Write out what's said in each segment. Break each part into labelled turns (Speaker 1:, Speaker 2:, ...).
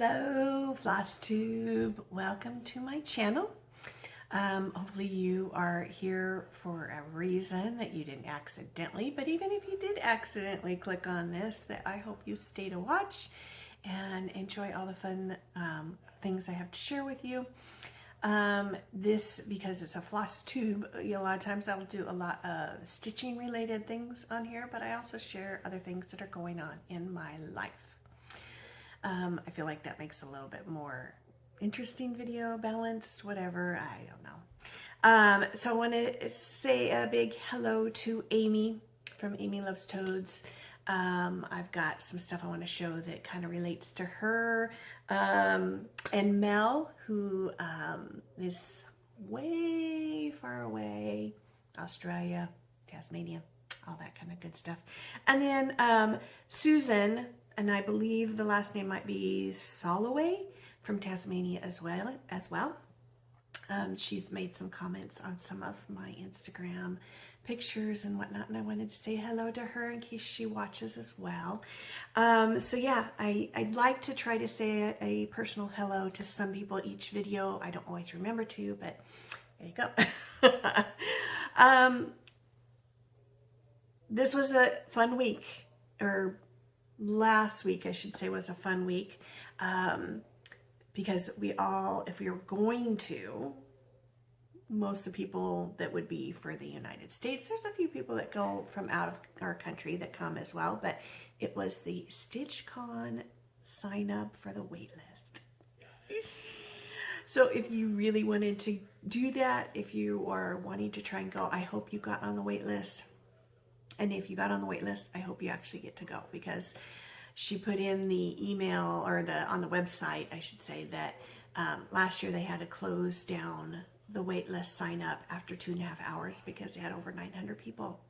Speaker 1: Hello, Flosstube. Welcome to my channel. Hopefully you are here for a reason that you didn't accidentally, but even if you did accidentally click on this, that I hope you stay to watch and enjoy all the fun things I have to share with you. Because it's a Flosstube, a lot of times I'll do a lot of stitching related things on here, but I also share other things that are going on in my life. I feel like that makes a little bit more interesting video, balanced, whatever, I don't know. So I want to say a big hello to Amy from Amy Loves Toads. I've got some stuff I want to show that kind of relates to her. And Mel, who is way far away, Australia, Tasmania, all that kind of good stuff. And then Susan, and I believe the last name might be Soloway from Tasmania as well. She's made some comments on some of my Instagram pictures and whatnot, and I wanted to say hello to her in case she watches as well. So yeah, I'd like to try to say a personal hello to some people each video. I don't always remember to, but there you go. This was a fun week, or last week I should say was a fun week, because if we were going to, most of the people that would be for the United States, there's a few people that go from out of our country that come as well, but it was the StitchCon sign up for the wait list. So if you really wanted to do that, if you are wanting to try and go, I hope you got on the wait list. And if you got on the wait list, I hope you actually get to go, because she put in the email, or on the website, I should say, that last year they had to close down the wait list sign up after 2.5 hours because they had over 900 people.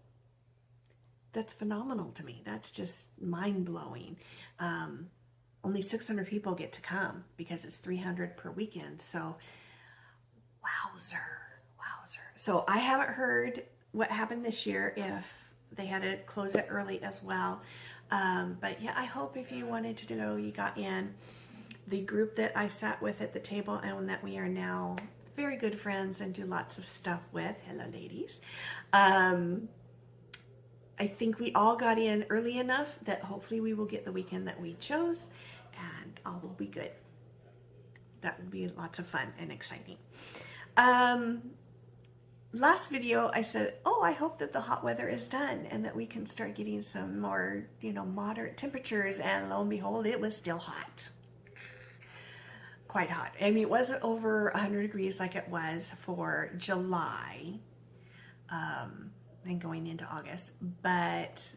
Speaker 1: That's phenomenal to me. That's just mind blowing. Only 600 people get to come because it's 300 per weekend. So, wowzer. So I haven't heard what happened this year, if they had to close it early as well. But yeah, I hope if you wanted to go, you got in. The group that I sat with at the table and that we are now very good friends and do lots of stuff with, hello ladies, I think we all got in early enough that hopefully we will get the weekend that we chose and all will be good. That will be lots of fun and exciting. Last video I said, I hope that the hot weather is done and that we can start getting some more, moderate temperatures, and lo and behold, it was still hot. Quite hot. I mean, it wasn't over 100 degrees like it was for July, and going into August, but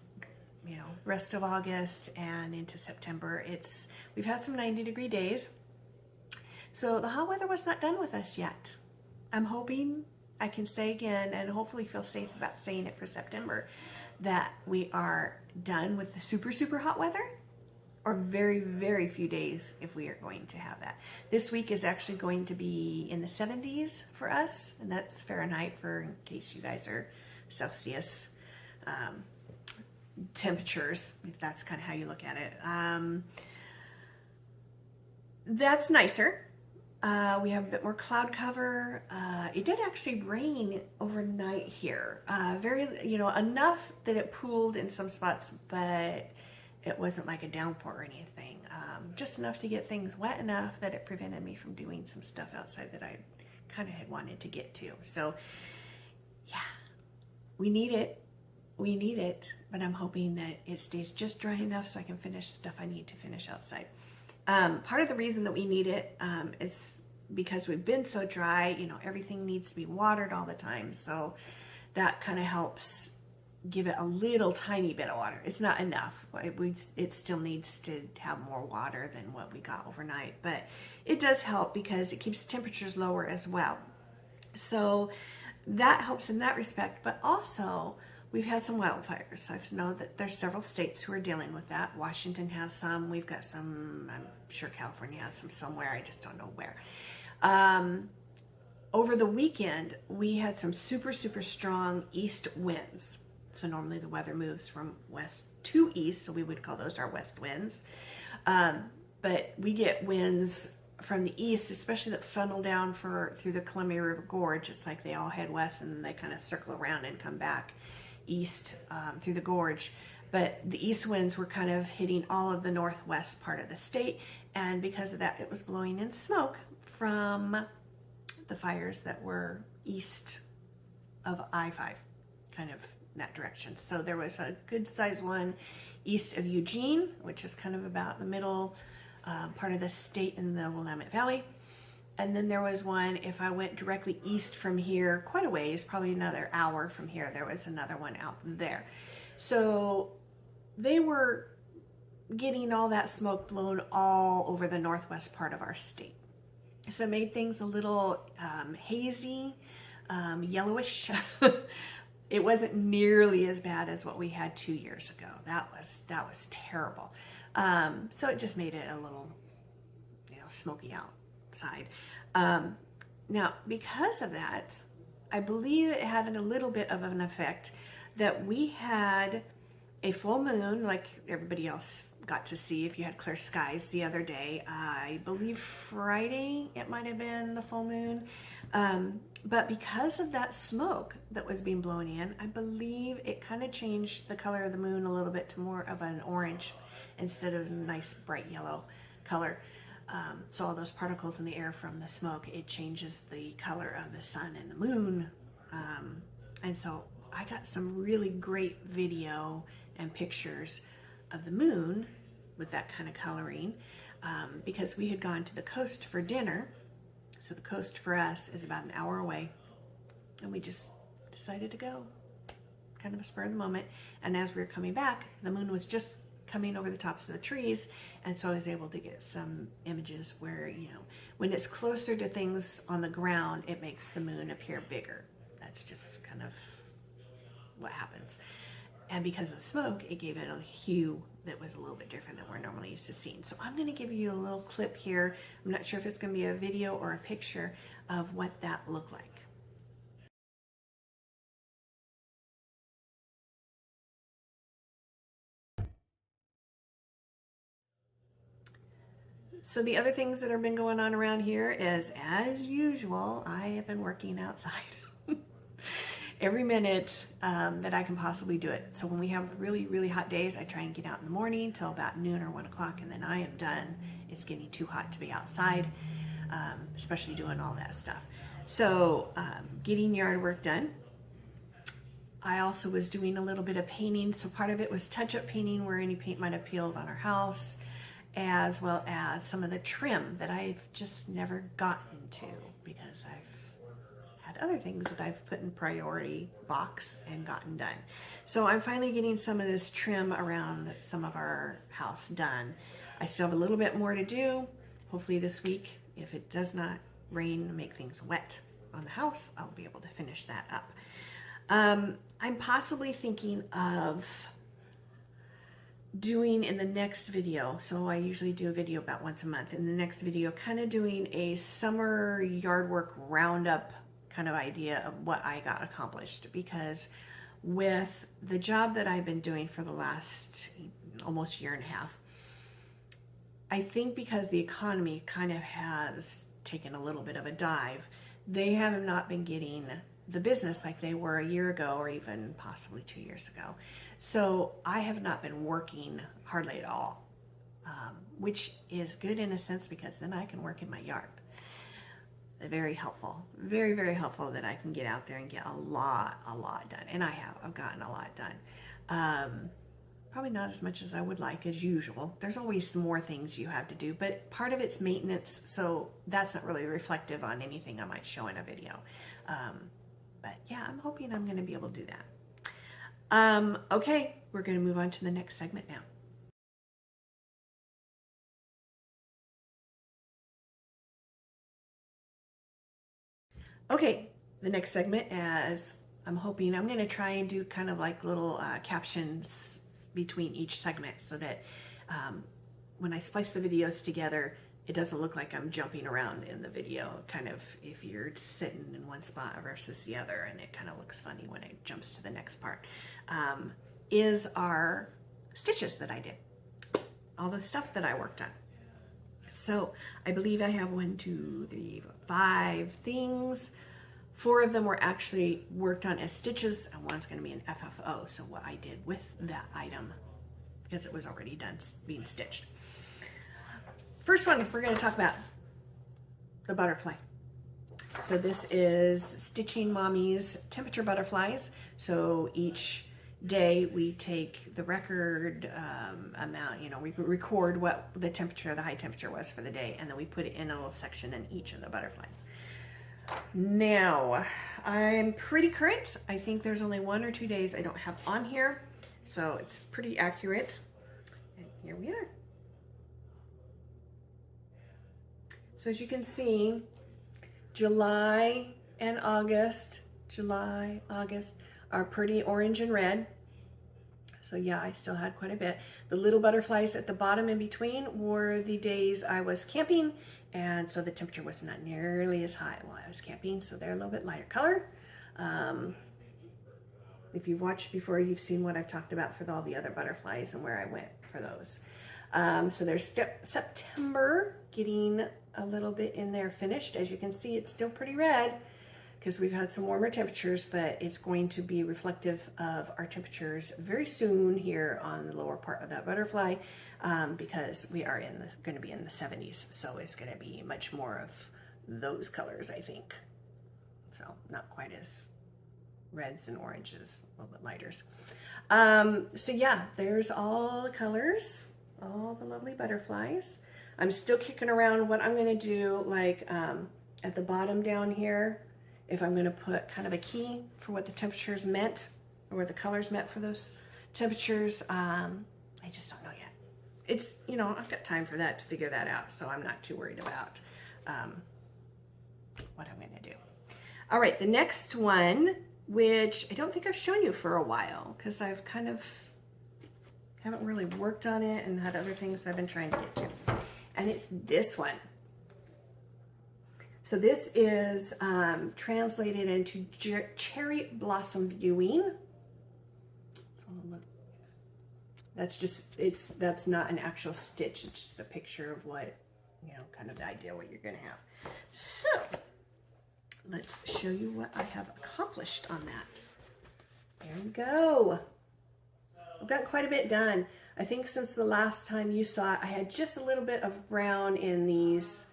Speaker 1: rest of August and into September, we've had some 90-degree days. So the hot weather was not done with us yet. I'm hoping I can say again, and hopefully feel safe about saying it for September, that we are done with the super hot weather, or very, very few days if we are going to have that. This week is actually going to be in the 70s for us, and that's Fahrenheit for in case you guys are Celsius temperatures, if that's kind of how you look at it. That's nicer. We have a bit more cloud cover. It did actually rain overnight here. Enough that it pooled in some spots, but it wasn't like a downpour or anything. Just enough to get things wet enough that it prevented me from doing some stuff outside that I kind of had wanted to get to. So, yeah, we need it, but I'm hoping that it stays just dry enough so I can finish stuff I need to finish outside. Part of the reason that we need it is because we've been so dry, everything needs to be watered all the time. So that kind of helps give it a little tiny bit of water. It's not enough. It still needs to have more water than what we got overnight, but it does help because it keeps temperatures lower as well. So that helps in that respect, but also we've had some wildfires. I know that there's several states who are dealing with that. Washington has some. We've got some. I'm sure California has some somewhere. I just don't know where. Over the weekend, we had some super strong east winds. So normally the weather moves from west to east, so we would call those our west winds. but we get winds from the east, especially that funnel down through the Columbia River Gorge. It's like they all head west and then they kind of circle around and come back east through the gorge. But the east winds were kind of hitting all of the northwest part of the state, and because of that, it was blowing in smoke from the fires that were east of I-5, kind of in that direction. So there was a good sized one east of Eugene, which is kind of about the middle part of the state in the Willamette Valley. And then there was one, if I went directly east from here, quite a ways, probably another hour from here, there was another one out there. So they were getting all that smoke blown all over the northwest part of our state. So it made things a little hazy, yellowish. It wasn't nearly as bad as what we had 2 years ago. That was terrible. So it just made it a little, smoky outside. Now, because of that, I believe it had a little bit of an effect that we had a full moon, like everybody else got to see if you had clear skies the other day. I believe Friday it might have been the full moon. But because of that smoke that was being blown in, I believe it kind of changed the color of the moon a little bit to more of an orange instead of a nice bright yellow color. So all those particles in the air from the smoke, it changes the color of the sun and the moon. And so I got some really great video and pictures of the moon with that kind of coloring because we had gone to the coast for dinner. So the coast for us is about an hour away, and we just decided to go, kind of a spur of the moment. And as we were coming back, the moon was just coming over the tops of the trees, and so I was able to get some images where, when it's closer to things on the ground, it makes the moon appear bigger. That's just kind of what happens. And because of the smoke, it gave it a hue that was a little bit different than we're normally used to seeing. So I'm going to give you a little clip here. I'm not sure if it's going to be a video or a picture of what that looked like. So the other things that have been going on around here is, as usual, I have been working outside. Every minute that I can possibly do it. So when we have really, really hot days, I try and get out in the morning till about noon or 1 o'clock, and then I am done. It's getting too hot to be outside, especially doing all that stuff. So getting yard work done. I also was doing a little bit of painting. So part of it was touch-up painting where any paint might have peeled on our house, as well as some of the trim that I've just never gotten to because I've had other things that I've put in priority box and gotten done. So I'm finally getting some of this trim around some of our house done. I still have a little bit more to do. Hopefully this week, if it does not rain and make things wet on the house, I'll be able to finish that up. I'm possibly thinking of doing in the next video, so I usually do a video about once a month. In the next video, kind of doing a summer yard work roundup kind of idea of what I got accomplished, because with the job that I've been doing for the last almost year and a half, I think because the economy kind of has taken a little bit of a dive, they have not been getting the business like they were a year ago or even possibly 2 years ago. So I have not been working hardly at all, which is good in a sense because then I can work in my yard. Very helpful, very, very helpful that I can get out there and get a lot done. And I've gotten a lot done. Probably not as much as I would like as usual. There's always more things you have to do, but part of it's maintenance, so that's not really reflective on anything I might show in a video. But yeah, I'm hoping I'm going to be able to do that. Okay, we're going to move on to the next segment now. Okay, the next segment is, I'm hoping I'm going to try and do kind of like little captions between each segment so that when I splice the videos together, it doesn't look like I'm jumping around in the video, kind of if you're sitting in one spot versus the other, and it kind of looks funny when it jumps to the next part, is our stitches that I did, all the stuff that I worked on. So I believe I have 1, 2, 3, 4, 5 things. 4 of them were actually worked on as stitches, and one's going to be an FFO. So what I did with that item, because it was already done being stitched. First one, we're going to talk about the butterfly. So this is Stitching Mommy's temperature butterflies. So each day we take the record amount, you know, we record what the temperature, the high temperature was for the day, and then we put it in a little section in each of the butterflies. Now, I'm pretty current. I think there's only 1 or 2 days I don't have on here, so it's pretty accurate. And here we are. So as you can see, July and August, are pretty orange and red. So yeah, I still had quite a bit. The little butterflies at the bottom in between were the days I was camping, and so the temperature was not nearly as high while I was camping, so they're a little bit lighter color. If you've watched before, you've seen what I've talked about for all the other butterflies and where I went for those. So there's September, getting a little bit in there finished. As you can see, it's still pretty red because we've had some warmer temperatures, but it's going to be reflective of our temperatures very soon here on the lower part of that butterfly, because we are going to be in the 70s. So it's going to be much more of those colors, I think. So not quite as reds and oranges, a little bit lighter. So yeah, there's all the colors, all the lovely butterflies. I'm still kicking around what I'm going to do, like at the bottom down here, if I'm going to put kind of a key for what the temperatures meant, or what the colors meant for those temperatures. I just don't know yet. It's, you know, I've got time for that to figure that out, so I'm not too worried about what I'm going to do. All right, the next one, which I don't think I've shown you for a while, because I've kind of haven't really worked on it and had other things I've been trying to get to. And it's this one. So this is translated into cherry blossom viewing. That's not an actual stitch. It's just a picture of what, you know, kind of the idea what you're going to have. So let's show you what I have accomplished on that. There we go. I've got quite a bit done. I think since the last time you saw it, I had just a little bit of brown in these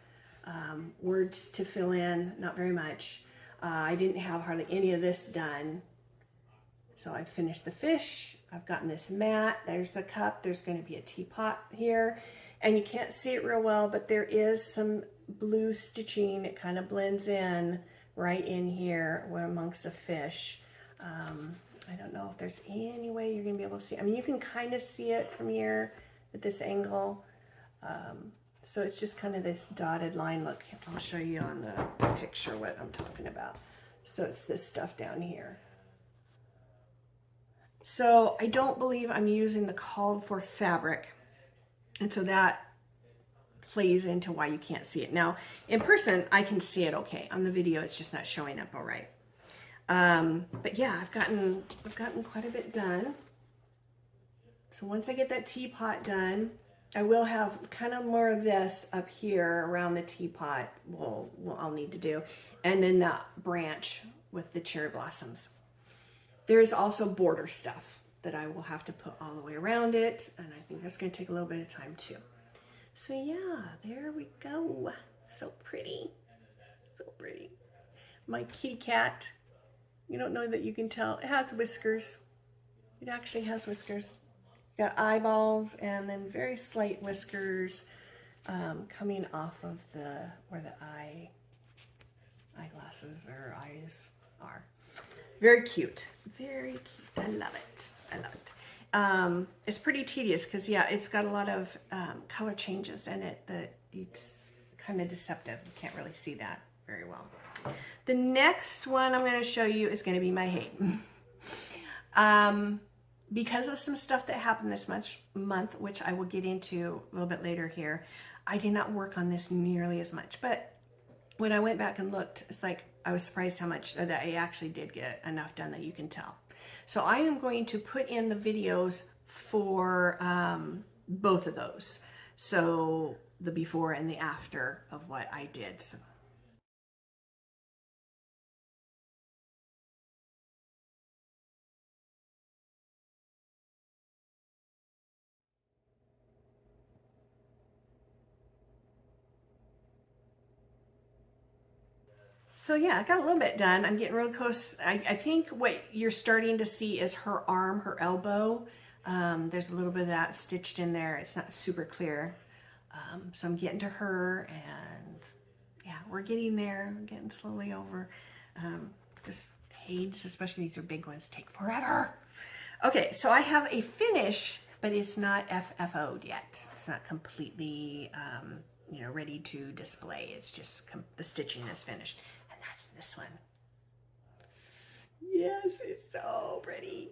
Speaker 1: words to fill in, not very much. I didn't have hardly any of this done. So I finished the fish. I've gotten this mat. There's the cup. There's going to be a teapot here. And you can't see it real well, but there is some blue stitching. It kind of blends in right in here amongst the fish. I don't know if there's any way you're going to be able to see. I mean, you can kind of see it from here at this angle. So it's just kind of this dotted line look. I'll show you on the picture what I'm talking about. So it's this stuff down here. So I don't believe I'm using the called for fabric. And so that plays into why you can't see it. Now, in person, I can see it okay. On the video, it's just not showing up all right. But yeah, I've gotten quite a bit done. So once I get that teapot done, I will have kind of more of this up here around the teapot. I'll need to do, and then that branch with the cherry blossoms. There is also border stuff that I will have to put all the way around it, and I think that's going to take a little bit of time too. So yeah, there we go. So pretty, so pretty. My kitty cat. You don't know that you can tell. It has whiskers. It actually has whiskers. Got eyeballs and then very slight whiskers coming off of where the eyeglasses or eyes are. Very cute. Very cute. I love it. I love it. It's pretty tedious because, yeah, it's got a lot of color changes in it that it's kind of deceptive. You can't really see that very well. The next one I'm going to show you is going to be my hate. Because of some stuff that happened this month, which I will get into a little bit later here, I did not work on this nearly as much. But when I went back and looked, it's like I was surprised how much that I actually did get enough done that you can tell. So I am going to put in the videos for both of those. So the before and the after of what I did. So yeah, I got a little bit done. I'm getting real close. I think what you're starting to see is her arm, her elbow. There's a little bit of that stitched in there. It's not super clear. So I'm getting to her, and yeah, we're getting there. We're getting slowly over. Just page, especially these are big ones, take forever. Okay, so I have a finish, but it's not FFO'd yet. It's not completely, ready to display. It's just the stitching is finished. And that's this one. Yes, it's so pretty.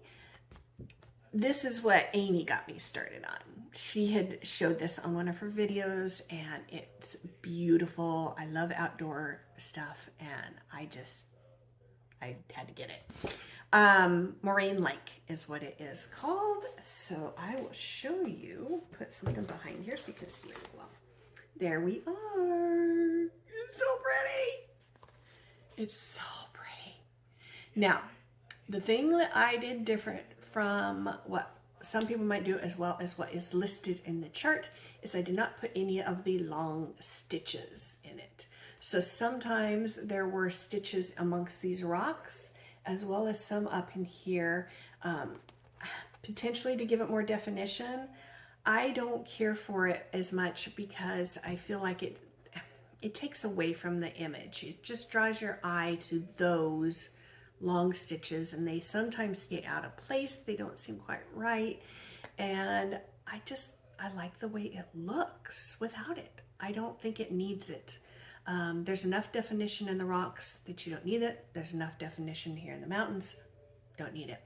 Speaker 1: This is what Amy got me started on. She had showed this on one of her videos, and it's beautiful. I love outdoor stuff, and I had to get it. Moraine Lake is what it is called. So I will show you, put something behind here so you can see it well. There we are. It's so pretty. It's so pretty. Now, the thing that I did different from what some people might do as well as what is listed in the chart is I did not put any of the long stitches in it. So sometimes there were stitches amongst these rocks as well as some up in here, potentially to give it more definition. I don't care for it as much because I feel like it takes away from the image. It just draws your eye to those long stitches, and they sometimes stay out of place. They don't seem quite right, and I like the way it looks without it. I don't think it needs it. There's enough definition in the rocks that you don't need it. There's enough definition here in the mountains, don't need it.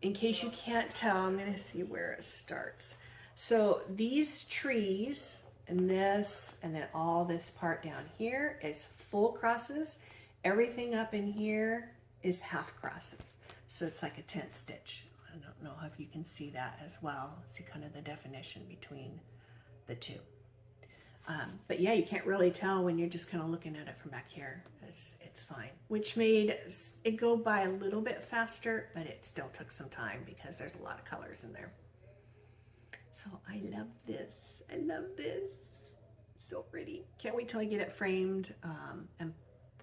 Speaker 1: In case you can't tell, I'm going to see where it starts. So these trees and this, and then all this part down here is full crosses. Everything up in here is half crosses. So it's like a tent stitch. I don't know if you can see that as well. See kind of the definition between the two. But yeah, you can't really tell when you're just kind of looking at it from back here. It's fine. Which made it go by a little bit faster, but it still took some time because there's a lot of colors in there. So I love this. I love this. So pretty. Can't wait till I get it framed and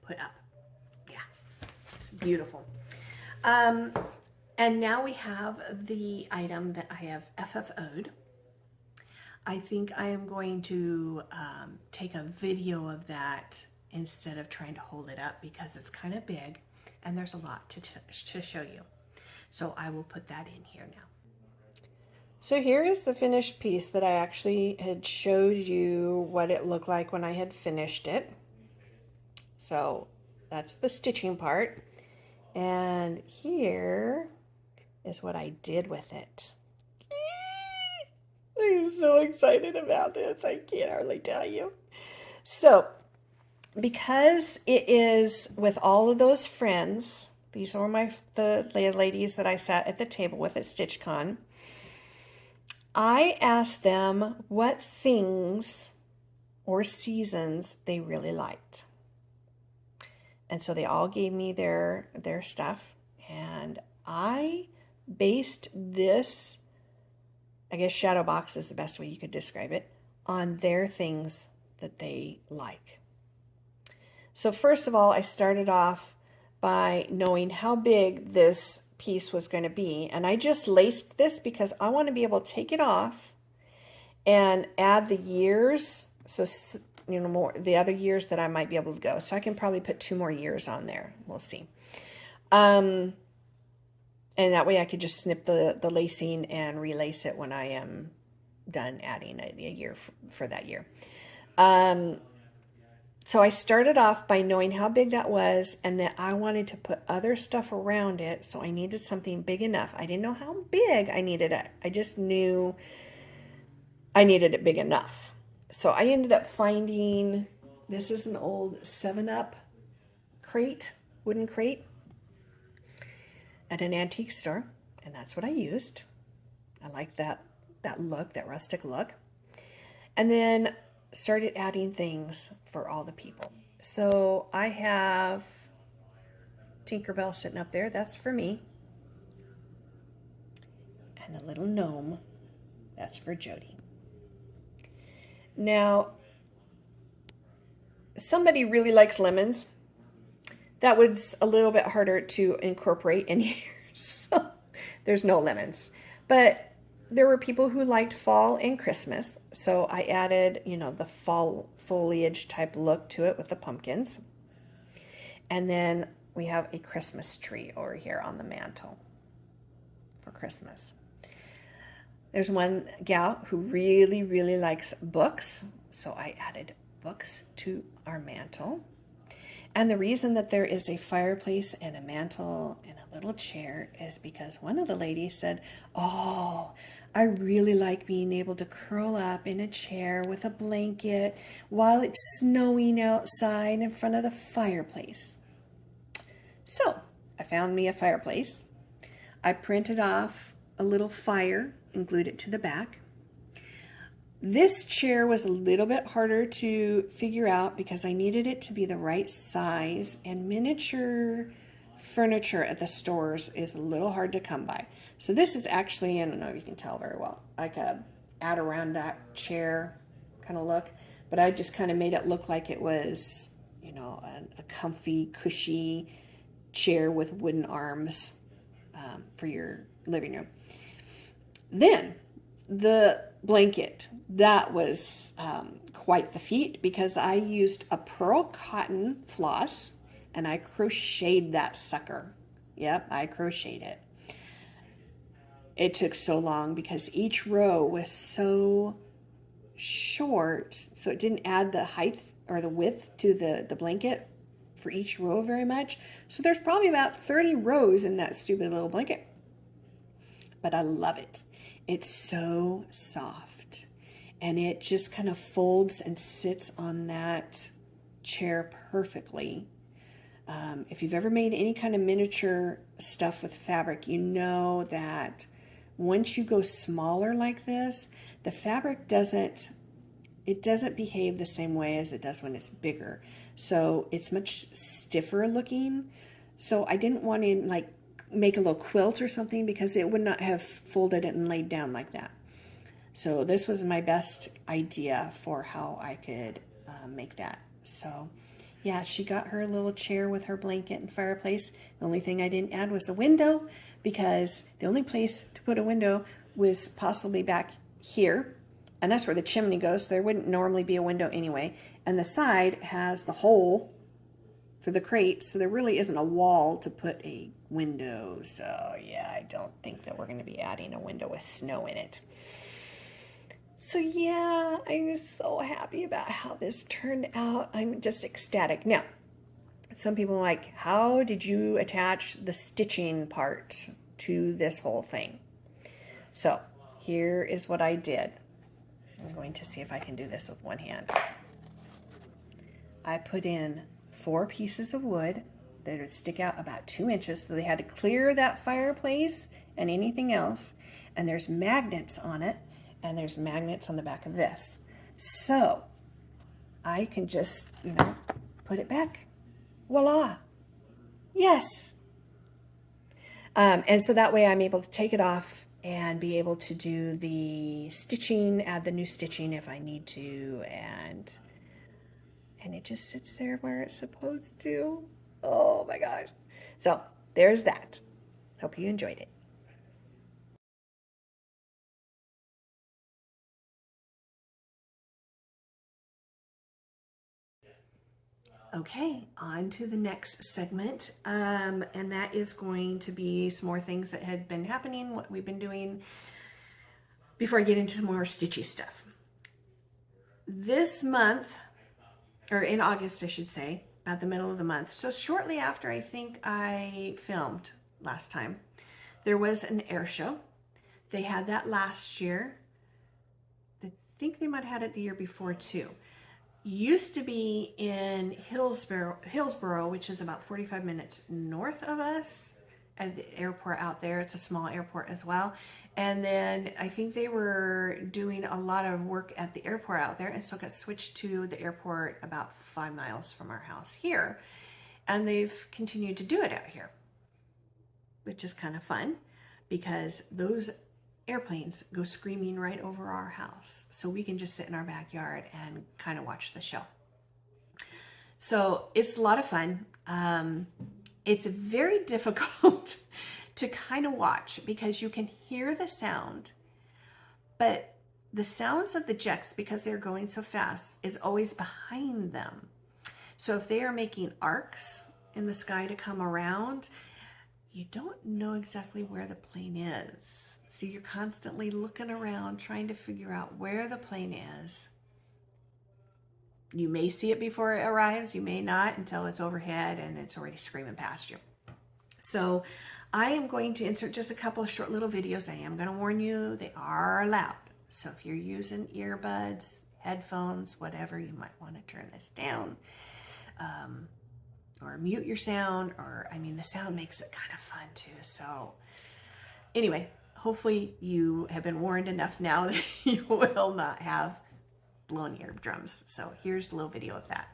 Speaker 1: put up. Yeah, it's beautiful. And now we have the item that I have FFO'd. I think I am going to take a video of that instead of trying to hold it up because it's kind of big and there's a lot to show you. So I will put that in here now. So here is the finished piece that I actually had showed you what it looked like when I had finished it. So that's the stitching part. And here is what I did with it. I'm so excited about this. I can't hardly tell you. So, because it is with all of those friends, these are the ladies that I sat at the table with at StitchCon. I asked them what things or seasons they really liked. And so they all gave me their stuff, and I based this, I guess shadowbox is the best way you could describe it, on their things that they like. So first of all, I started off by knowing how big this piece was going to be, and I just laced this because I want to be able to take it off and add the years, so more the other years that I might be able to go. So I can probably put 2 more years on there. We'll see. And that way I could just snip the lacing and relace it when I am done adding a year for that year. So I started off by knowing how big that was and that I wanted to put other stuff around it. So I needed something big enough. I didn't know how big I needed it. I just knew I needed it big enough. So I ended up finding, this is an old 7-Up crate, wooden crate, at an antique store, and that's what I used. I like that look, that rustic look. And then started adding things for all the people. So I have Tinkerbell sitting up there. That's for me. And a little gnome. That's for Jody. Now, somebody really likes lemons. That was a little bit harder to incorporate in here. So there's no lemons. But there were people who liked fall and Christmas. So I added, the fall foliage type look to it with the pumpkins. And then we have a Christmas tree over here on the mantle for Christmas. There's one gal who really, really likes books. So I added books to our mantle. And the reason that there is a fireplace and a mantle and a little chair is because one of the ladies said, "Oh, I really like being able to curl up in a chair with a blanket while it's snowing outside in front of the fireplace." So I found me a fireplace. I printed off a little fire and glued it to the back. This chair was a little bit harder to figure out because I needed it to be the right size, and miniature furniture at the stores is a little hard to come by. So this is actually, I don't know if you can tell very well, like a Adirondack chair kind of look, but I just kind of made it look like it was, a comfy, cushy chair with wooden arms for your living room. Then the blanket, that was quite the feat because I used a pearl cotton floss and I crocheted that sucker. Yep, I crocheted it. It took so long because each row was so short, so it didn't add the height or the width to the blanket for each row very much. So there's probably about 30 rows in that stupid little blanket. But I love it. It's so soft and it just kind of folds and sits on that chair perfectly. If you've ever made any kind of miniature stuff with fabric, you know that once you go smaller like this, the fabric doesn't behave the same way as it does when it's bigger. So it's much stiffer looking. So I didn't want to make a little quilt or something because it would not have folded it and laid down like that. So this was my best idea for how I could make that. So yeah, she got her little chair with her blanket and fireplace. The only thing I didn't add was a window because the only place to put a window was possibly back here. And that's where the chimney goes. So there wouldn't normally be a window anyway. And the side has the hole for the crate, so there really isn't a wall to put a window. So yeah, I don't think that we're going to be adding a window with snow in it. So yeah, I'm so happy about how this turned out. I'm just ecstatic. Now, some people are like, how did you attach the stitching part to this whole thing? So here is what I did. I'm going to see if I can do this with one hand. I put in 4 pieces of wood that would stick out about 2 inches, so they had to clear that fireplace and anything else. And there's magnets on it, and there's magnets on the back of this. So I can just, put it back. Voila. Yes. And so that way I'm able to take it off and be able to do the stitching, add the new stitching if I need to, and it just sits there where it's supposed to. Oh my gosh. So there's that. Hope you enjoyed it. Okay, on to the next segment, and that is going to be some more things that had been happening, what we've been doing, before I get into more stitchy stuff. This month, or in August, I should say, about the middle of the month, so shortly after I think I filmed last time, there was an air show. They had that last year. I think they might have had it the year before too. Used to be in Hillsboro, which is about 45 minutes north of us, at the airport out there. It's a small airport as well. And then I think they were doing a lot of work at the airport out there, and so it got switched to the airport about 5 miles from our house here. And they've continued to do it out here, which is kind of fun because those airplanes go screaming right over our house. So we can just sit in our backyard and kind of watch the show. So it's a lot of fun. It's very difficult to kind of watch because you can hear the sound, but the sounds of the jets, because they're going so fast, is always behind them. So if they are making arcs in the sky to come around, you don't know exactly where the plane is. So you're constantly looking around trying to figure out where the plane is. You may see it before it arrives, you may not until it's overhead and it's already screaming past you. So I am going to insert just a couple of short little videos. I am going to warn you, they are loud. So if you're using earbuds, headphones, whatever, you might want to turn this down. Or mute your sound, or I mean, the sound makes it kind of fun too. So anyway, hopefully you have been warned enough now that you will not have blown eardrums. So here's a little video of that.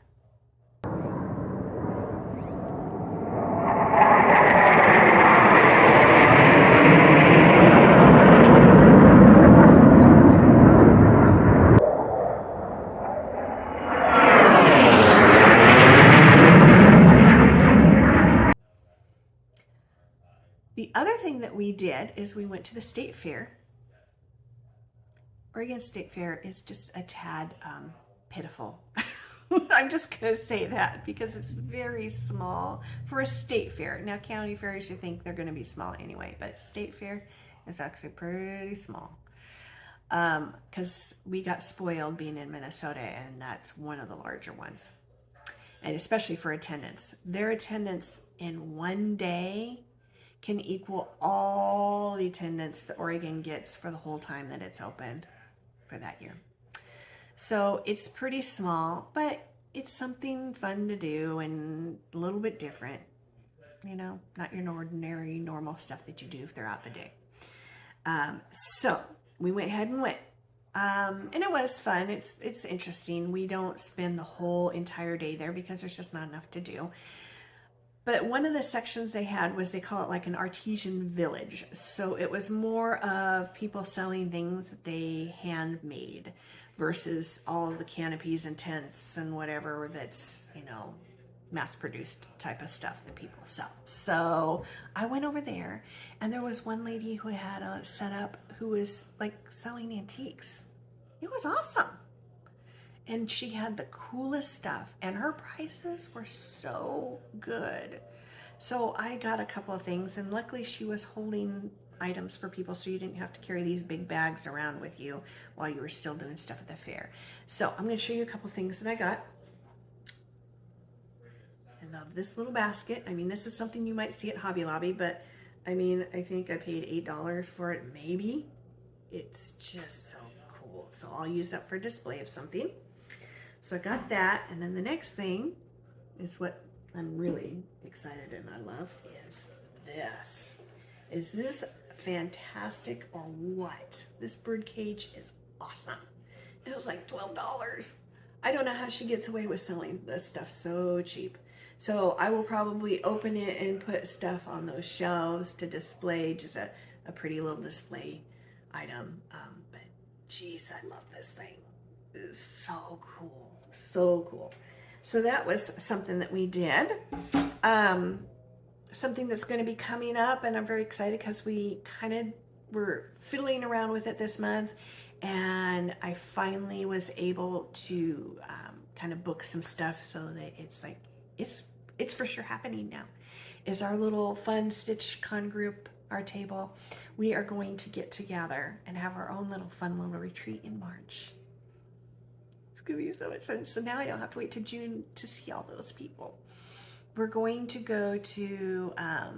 Speaker 1: The other thing that we did is we went to the state fair. Oregon State Fair is just a tad pitiful. I'm just going to say that because it's very small for a state fair. Now, county fairs, you think they're going to be small anyway, but state fair is actually pretty small. Because we got spoiled being in Minnesota, and that's one of the larger ones. And especially for attendance. Their attendance in one day can equal all the attendance that Oregon gets for the whole time that it's opened for that year. So it's pretty small, but it's something fun to do and a little bit different. You know, not your ordinary, normal stuff that you do throughout the day. So we went ahead and went. And it was fun. It's interesting. We don't spend the whole entire day there because there's just not enough to do. But one of the sections they had was, they call it like an artesian village. So it was more of people selling things that they handmade versus all of the canopies and tents and whatever that's, you know, mass-produced type of stuff that people sell. So I went over there, and there was one lady who had a setup who was like selling antiques. It was awesome. And she had the coolest stuff, and her prices were so good. So I got a couple of things, and luckily she was holding items for people so you didn't have to carry these big bags around with you while you were still doing stuff at the fair. So I'm going to show you a couple of things that I got. I love this little basket. I mean, this is something you might see at Hobby Lobby, but I mean, I think I paid $8 for it, maybe. It's just so cool. So I'll use that for a display of something. So I got that, and then the next thing is what I'm really excited and I love is this. Is this fantastic or what? This bird cage is awesome. It was like $12. I don't know how she gets away with selling this stuff so cheap. So I will probably open it and put stuff on those shelves to display, just a pretty little display item. But geez, I love this thing. It is so cool. So cool. So that was something that we did. Something that's going to be coming up, and I'm very excited because we kind of were fiddling around with it this month, and I finally was able to kind of book some stuff so that it's like it's for sure happening now. Is our little fun Stitch Con group, our table. We are going to get together and have our own little fun little retreat in March. It's gonna be so much fun. So now I don't have to wait till June to see all those people. We're going to go to a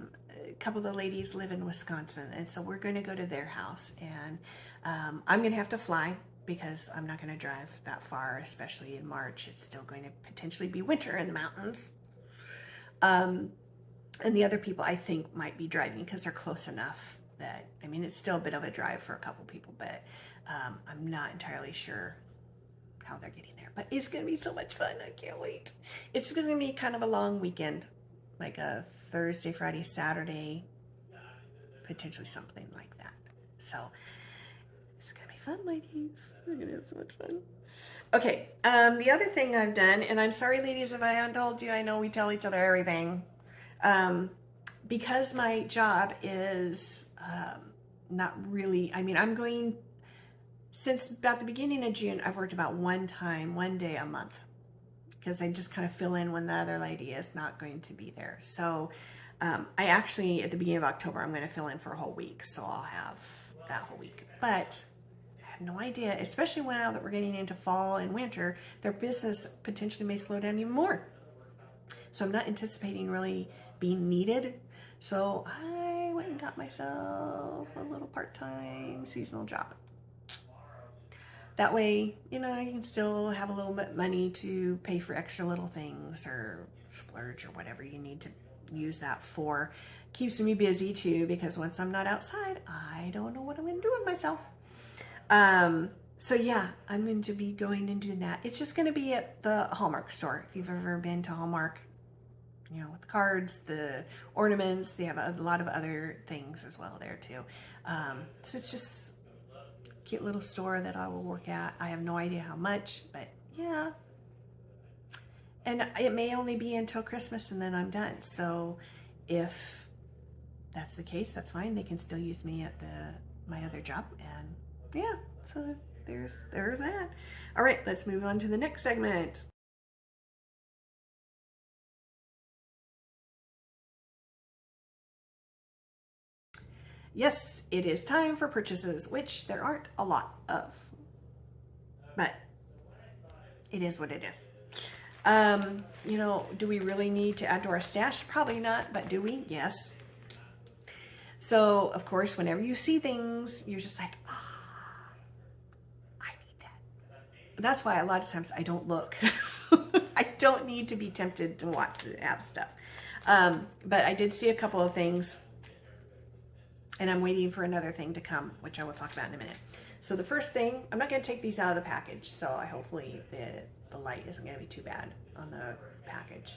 Speaker 1: couple of the ladies live in Wisconsin, and so we're going to go to their house, and I'm going to have to fly because I'm not going to drive that far, especially in March. It's still going to potentially be winter in the mountains. And the other people I think might be driving because they're close enough that, I mean, it's still a bit of a drive for a couple people, but I'm not entirely sure how they're getting there. But it's going to be so much fun. I can't wait. It's just going to be kind of a long weekend, like a Thursday, Friday, Saturday, potentially something like that. So it's going to be fun, ladies. We're going to have so much fun. Okay, the other thing I've done, and I'm sorry, ladies, if I haven't told you, I know we tell each other everything. Because my job is not really, I mean, I'm going, since about the beginning of June, I've worked about one day a month, because I just kind of fill in when the other lady is not going to be there. So I actually, at the beginning of October, I'm going to fill in for a whole week, so I'll have that whole week. But I have no idea, especially now that we're getting into fall and winter, their business potentially may slow down even more. So I'm not anticipating really being needed. So I went and got myself a little part-time seasonal job. That way, you know, you can still have a little bit of money to pay for extra little things or splurge or whatever you need to use that for. Keeps me busy too, because once I'm not outside, I don't know what I'm going to do with myself. So yeah, I'm going to be going and doing that. It's just going to be at the Hallmark store. If you've ever been to Hallmark, you know, with the cards, the ornaments, they have a lot of other things as well there too. So it's just a cute little store that I will work at. I have no idea how much, but yeah. And it may only be until Christmas and then I'm done. So if that's the case, that's fine. They can still use me at my other job. And yeah, so there's that. All right, let's move on to the next segment. Yes, it is time for purchases, which there aren't a lot of, but it is what it is. You know, do we really need to add to our stash? Probably not, but do we? Yes. So, of course, whenever you see things, you're just like, ah, I need that. That's why a lot of times I don't look. I don't need to be tempted to want to have stuff. But I did see a couple of things, and I'm waiting for another thing to come, which I will talk about in a minute. So the first thing, I'm not going to take these out of the package, so hopefully the light isn't going to be too bad on the package.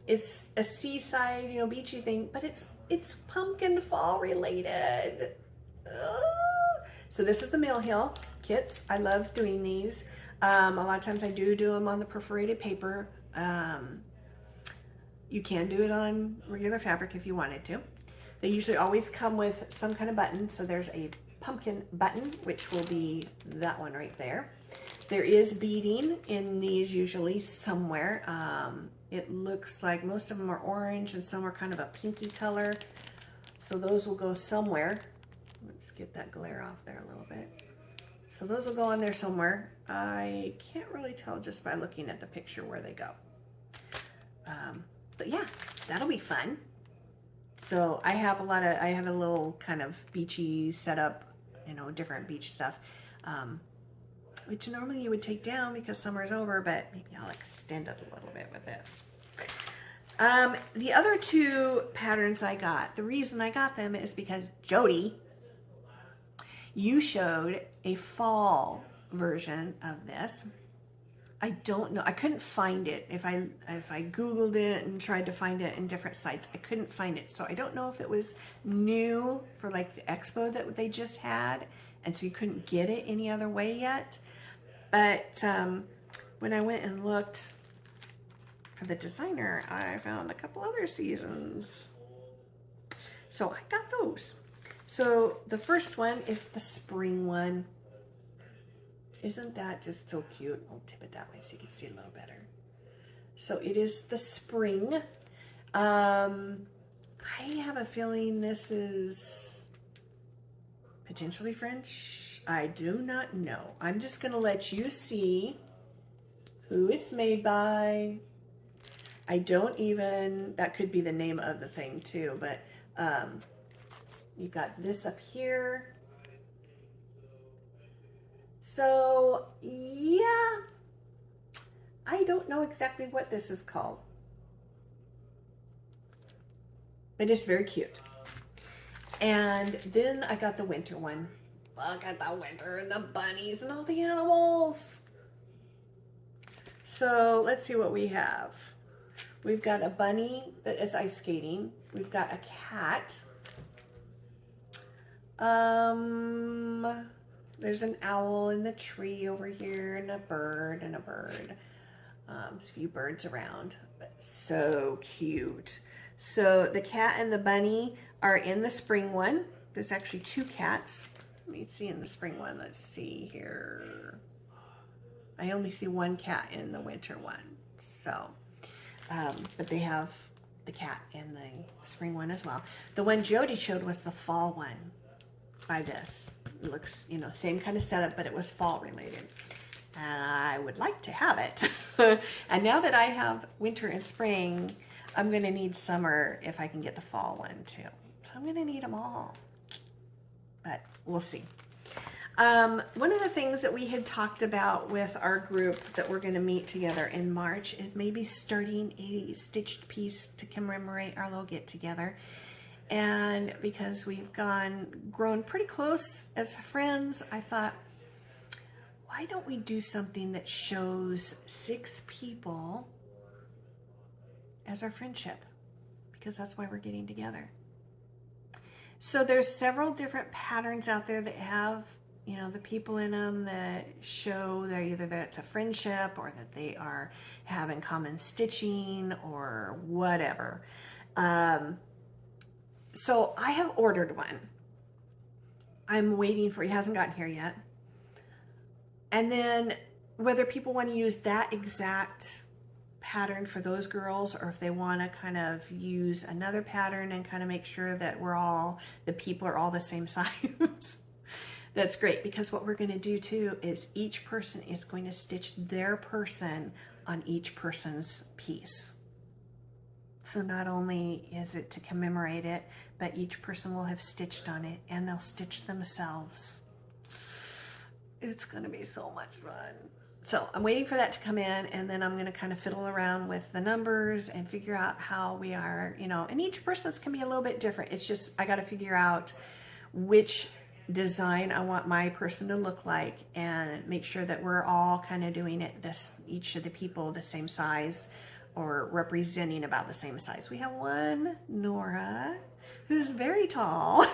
Speaker 1: It's a seaside, you know, beachy thing, but it's pumpkin fall related. So this is the Mill Hill kits. I love doing these. A lot of times I do them on the perforated paper. You can do it on regular fabric if you wanted to. They usually always come with some kind of button. So there's a pumpkin button, which will be that one right there. There is beading in these usually somewhere. It looks like most of them are orange and some are kind of a pinky color. So those will go somewhere. Let's get that glare off there a little bit. So those will go on there somewhere. I can't really tell just by looking at the picture where they go. But yeah, that'll be fun. So I have a little kind of beachy setup, you know, different beach stuff, which normally you would take down because summer's over, but maybe I'll extend it a little bit with this. The other two patterns I got, the reason I got them is because Jody, you showed a fall version of this. I don't know. I couldn't find it. If I Googled it and tried to find it in different sites, I couldn't find it. So I don't know if it was new for like the expo that they just had, and so you couldn't get it any other way yet. But when I went and looked for the designer, I found a couple other seasons. So I got those. So the first one is the spring one. Isn't that just so cute? I'll tip it that way so you can see a little better. So it is the spring. I have a feeling this is potentially French. I do not know. I'm just going to let you see who it's made by. I don't even, that could be the name of the thing too, but you got this up here. So, yeah, I don't know exactly what this is called, but it's very cute. And then I got the winter one. Look at the winter and the bunnies and all the animals. So let's see what we have. We've got a bunny that is ice skating. We've got a cat. There's an owl in the tree over here, and a bird, There's a few birds around, but so cute. So the cat and the bunny are in the spring one. There's actually 2 cats. Let me see in the spring one. Let's see here. I only see 1 cat in the winter one. So, but they have the cat in the spring one as well. The one Jody showed was the fall one by this. It looks, you know, same kind of setup, but it was fall related. And I would like to have it. And now that I have winter and spring, I'm going to need summer if I can get the fall one too. So I'm going to need them all. But we'll see. One of the things that we had talked about with our group that we're going to meet together in March is maybe starting a stitched piece to commemorate our little get together. And because we've grown pretty close as friends, I thought, why don't we do something that shows 6 people as our friendship? Because that's why we're getting together. So there's several different patterns out there that have, you know, the people in them that show that either that it's a friendship or that they are having common stitching or whatever. So I have ordered one. I'm waiting for, he hasn't gotten here yet. And then whether people want to use that exact pattern for those girls, or if they want to kind of use another pattern and kind of make sure that the people are all the same size. That's great, because what we're going to do too is each person is going to stitch their person on each person's piece. So not only is it to commemorate it, but each person will have stitched on it and they'll stitch themselves. It's going to be so much fun. So I'm waiting for that to come in, and then I'm going to kind of fiddle around with the numbers and figure out how we are, you know, and each person's can be a little bit different. It's just, I got to figure out which design I want my person to look like and make sure that we're all kind of doing it each of the people the same size, or representing about the same size. We have one, Nora, who's very tall.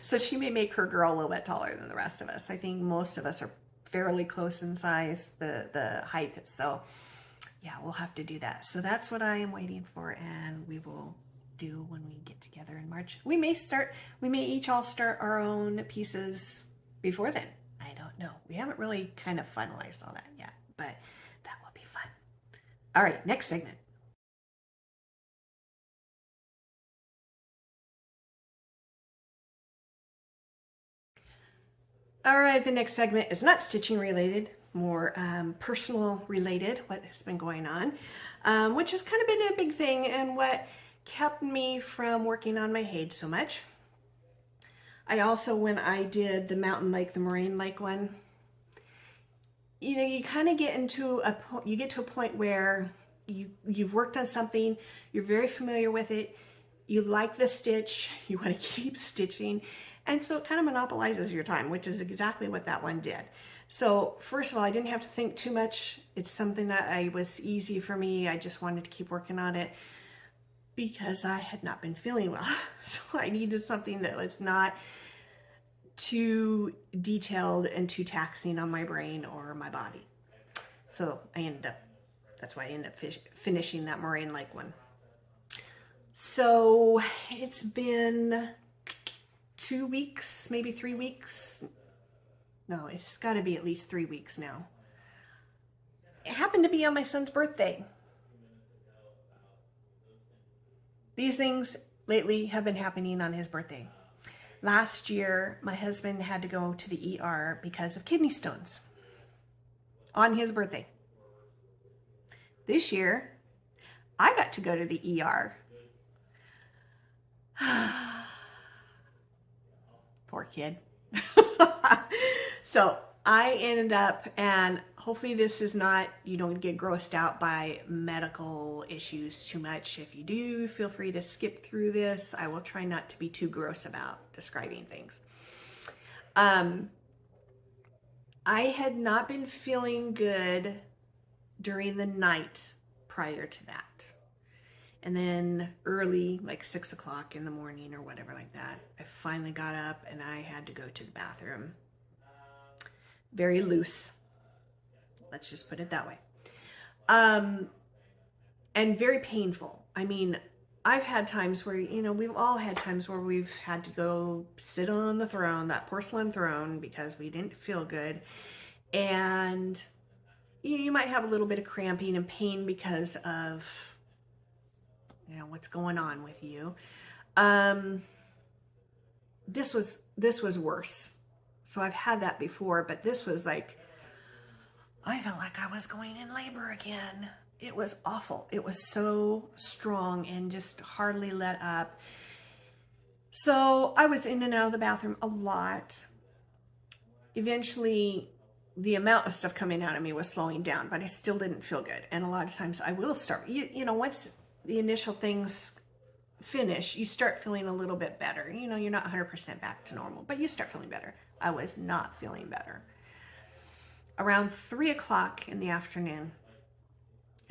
Speaker 1: So she may make her girl a little bit taller than the rest of us. I think most of us are fairly close in size, the height. So yeah, we'll have to do that. So that's what I am waiting for, and we will do when we get together in March. We may each all start our own pieces before then. I don't know. We haven't really kind of finalized all that yet, but that will be fun. All right, next segment. All right, the next segment is not stitching related, more personal related, what has been going on, which has kind of been a big thing and what kept me from working on my Hage so much. I also, when I did the mountain lake, the moraine lake one, you know, you kind of get to a point where you've worked on something, you're very familiar with it, you like the stitch, you want to keep stitching, and so it kind of monopolizes your time, which is exactly what that one did. So first of all, I didn't have to think too much. It's something that was easy for me. I just wanted to keep working on it because I had not been feeling well. So I needed something that was not too detailed and too taxing on my brain or my body. So that's why I ended up finishing that moraine lake one. So it's been 2 weeks, maybe 3 weeks. No, it's got to be at least 3 weeks now. It happened to be on my son's birthday. These things lately have been happening on his birthday. Last year, my husband had to go to the ER because of kidney stones on his birthday. This year, I got to go to the ER. Poor kid. So I ended up, and hopefully this is not, you don't get grossed out by medical issues too much. If you do, feel free to skip through this. I will try not to be too gross about describing things. I had not been feeling good during the night prior to that. And then early, like 6 o'clock in the morning or whatever like that, I finally got up and I had to go to the bathroom. Very loose. Let's just put it that way. And very painful. I mean, I've had times where, we've all had times where we've had to go sit on the throne, that porcelain throne, because we didn't feel good. And you might have a little bit of cramping and pain because of, what's going on with you. This was worse. So I've had that before, but this was like, I felt like I was going in labor again. It was awful. It was so strong and just hardly let up. So I was in and out of the bathroom a lot. Eventually, the amount of stuff coming out of me was slowing down, but I still didn't feel good. And a lot of times I will start, once the initial things finish, you start feeling a little bit better. You're not 100% back to normal, but you start feeling better. I was not feeling better. Around 3 o'clock in the afternoon.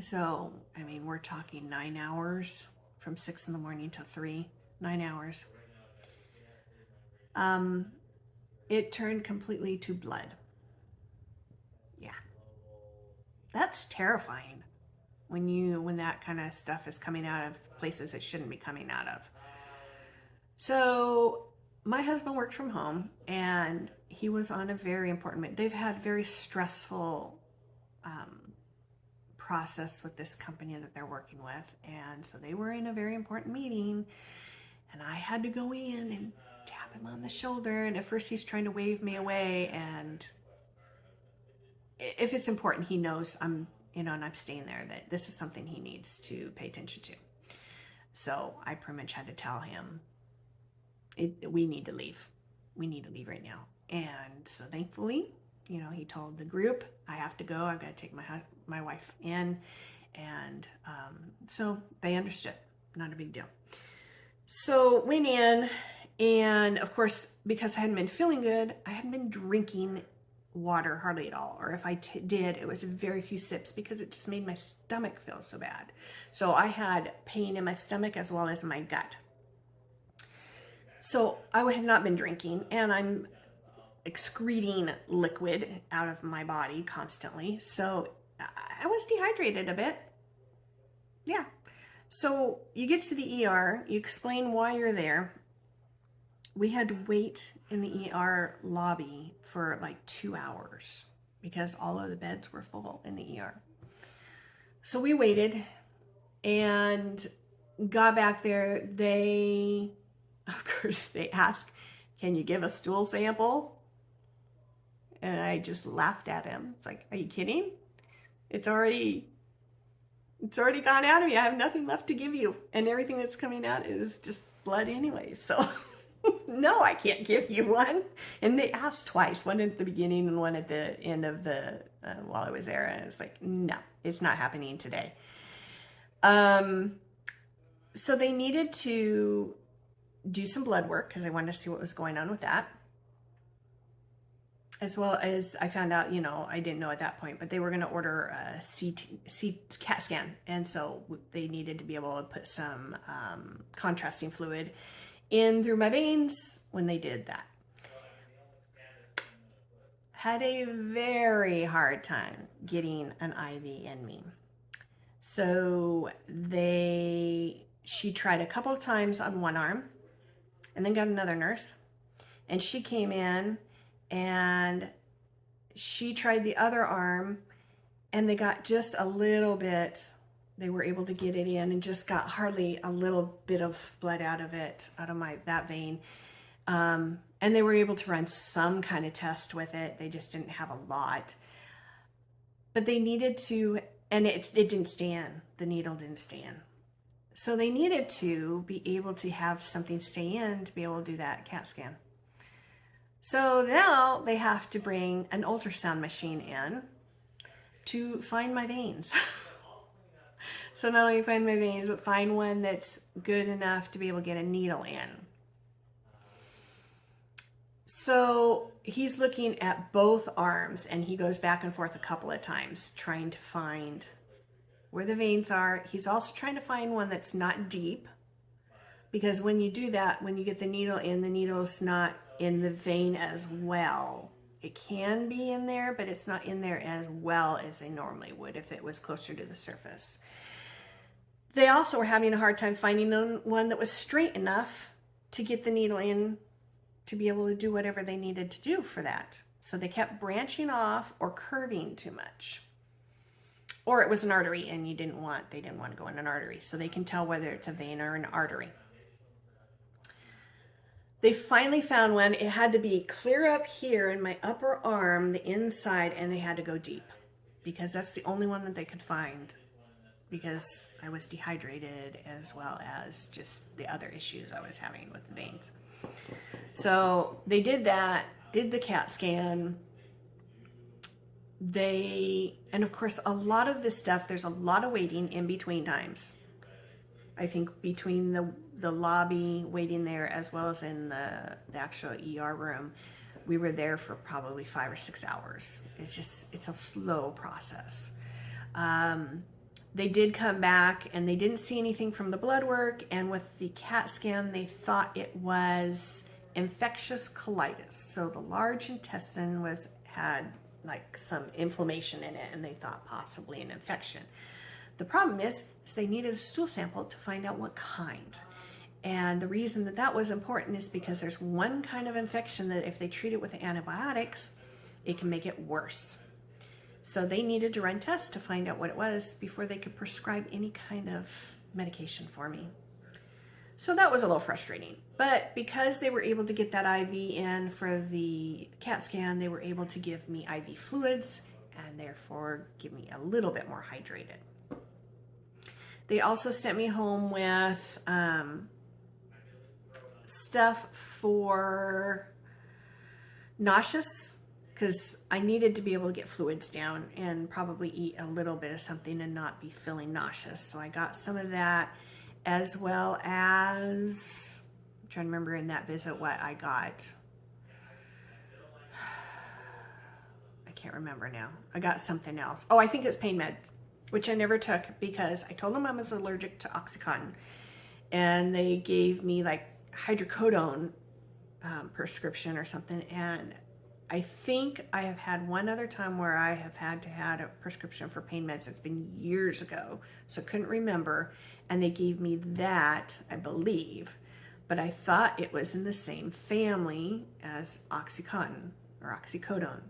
Speaker 1: So, I mean, we're talking 9 hours from 6 in the morning to 3, 9 hours. It turned completely to blood. Yeah. That's terrifying when that kind of stuff is coming out of places it shouldn't be coming out of. So my husband worked from home and he was on a very important, they've had very stressful process with this company that they're working with. And so they were in a very important meeting and I had to go in and tap him on the shoulder. And at first he's trying to wave me away. And if it's important, he knows I'm, and I'm staying there, that this is something he needs to pay attention to. So I pretty much had to tell him, we need to leave. We need to leave right now. And so thankfully, he told the group, I have to go. I've got to take my wife in. And so they understood. Not a big deal. So went in, and of course, because I hadn't been feeling good, I hadn't been drinking water hardly at all. Or if I did, it was very few sips because it just made my stomach feel so bad. So I had pain in my stomach as well as in my gut. So I had not been drinking, and I'm excreting liquid out of my body constantly. So I was dehydrated a bit. Yeah. So you get to the ER, you explain why you're there. We had to wait in the ER lobby for like 2 hours because all of the beds were full in the ER. So we waited and got back there. Of course, they asked, can you give a stool sample? And I just laughed at him. It's like, are you kidding? It's already gone out of me. I have nothing left to give you. And everything that's coming out is just blood anyway. So no, I can't give you one. And they asked twice, one at the beginning and one at the end of the, while I was there. And it's like, no, it's not happening today. So they needed to do some blood work because I wanted to see what was going on with that. As well as I found out, I didn't know at that point, but they were going to order a CAT scan. And so they needed to be able to put some contrasting fluid in through my veins when they did that. Had a very hard time getting an IV in me. So she tried a couple of times on one arm and then got another nurse. And she came in and she tried the other arm and they got just a little bit, they were able to get it in and just got hardly a little bit of blood out of that vein. And they were able to run some kind of test with it. They just didn't have a lot, but they needed to, and it didn't stay in, the needle didn't stay in. So they needed to be able to have something stay in to be able to do that CAT scan. So now they have to bring an ultrasound machine in to find my veins. So not only find my veins, but find one that's good enough to be able to get a needle in. So he's looking at both arms, and he goes back and forth a couple of times trying to find where the veins are. He's also trying to find one that's not deep, because when you do that, when you get the needle's not in the vein as well. It can be in there, but it's not in there as well as they normally would if it was closer to the surface. They also were having a hard time finding one that was straight enough to get the needle in to be able to do whatever they needed to do for that. So they kept branching off or curving too much. Or it was an artery and they didn't want to go in an artery. So they can tell whether it's a vein or an artery. They finally found one. It had to be clear up here in my upper arm, the inside, and they had to go deep because that's the only one that they could find, because I was dehydrated as well as just the other issues I was having with the veins. So they did that, did the CAT scan. And of course, a lot of this stuff, there's a lot of waiting in between times. I think between the lobby waiting there as well as in the actual ER room, we were there for probably 5 or 6 hours. It's a slow process. They did come back and they didn't see anything from the blood work, and with the CAT scan, they thought it was infectious colitis. So the large intestine had like some inflammation in it, and they thought possibly an infection. The problem is they needed a stool sample to find out what kind. And the reason that was important is because there's one kind of infection that if they treat it with antibiotics, it can make it worse. So they needed to run tests to find out what it was before they could prescribe any kind of medication for me. So that was a little frustrating. But because they were able to get that IV in for the CAT scan, they were able to give me IV fluids and therefore give me a little bit more hydrated. They also sent me home with stuff for nauseous, because I needed to be able to get fluids down and probably eat a little bit of something and not be feeling nauseous. So I got some of that, as well as, I'm trying to remember in that visit what I got. I can't remember now. I got something else. Oh, I think it's pain med, which I never took because I told them I was allergic to Oxycontin. And they gave me like hydrocodone prescription or something. And I think I have had one other time where I have had a prescription for pain meds. It's been years ago, so I couldn't remember. And they gave me that, I believe, but I thought it was in the same family as Oxycontin or oxycodone.